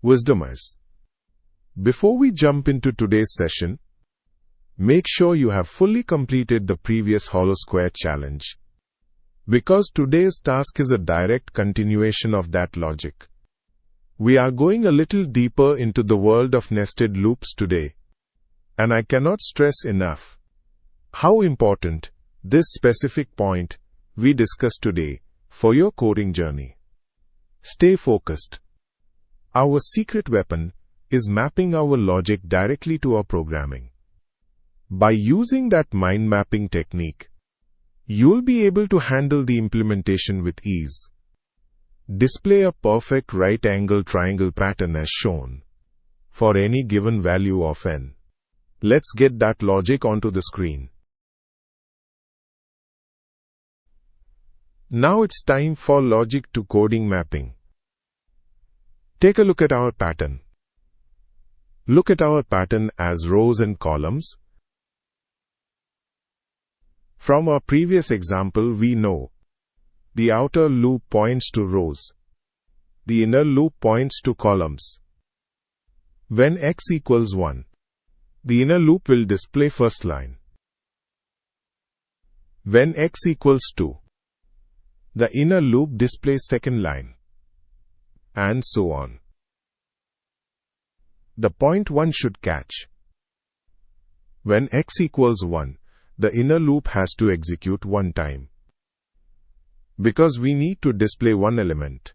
Wisdomers. Before we jump into today's session, make sure you have fully completed the previous Hollow Square challenge, because today's task is a direct continuation of that logic. We are going a little deeper into the world of nested loops today, and I cannot stress enough how important this specific point we discuss today for your coding journey. Stay focused. Our secret weapon is mapping our logic directly to our programming. By using that mind mapping technique, you'll be able to handle the implementation with ease. Display a perfect right-angle triangle pattern as shown for any given value of n. Let's get that logic onto the screen. Now it's time for logic to coding mapping. Take a look at our pattern. Look at our pattern as rows and columns. From our previous example, we know the outer loop points to rows. The inner loop points to columns. When x equals 1, the inner loop will display first line. When x equals 2, the inner loop displays second line, and so on. The point 1 should catch. When x equals 1, the inner loop has to execute one time, because we need to display one element.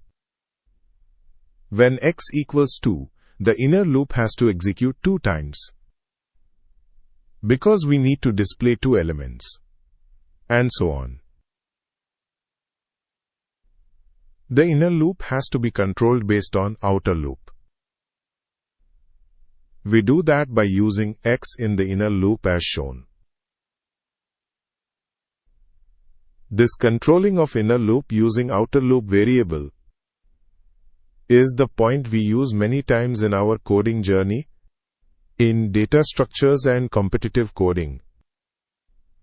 When x equals 2, the inner loop has to execute two times, because we need to display two elements, and so on. The inner loop has to be controlled based on outer loop. We do that by using x in the inner loop as shown. This controlling of inner loop using outer loop variable is the point we use many times in our coding journey in data structures and competitive coding.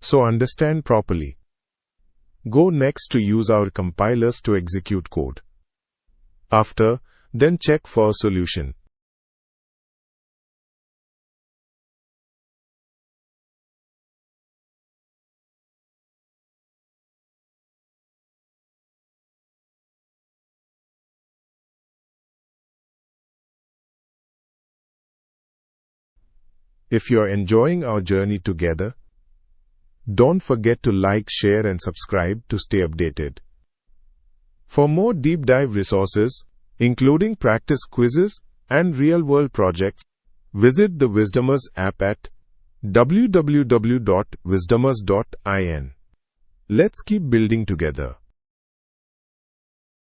So understand properly. Go next to use our compilers to execute code. After, then check for a solution. If you're enjoying our journey together, don't forget to like, share, and subscribe to stay updated. For more deep dive resources, including practice quizzes and real-world projects, visit the Wisdomers app at www.wisdomers.in. Let's keep building together.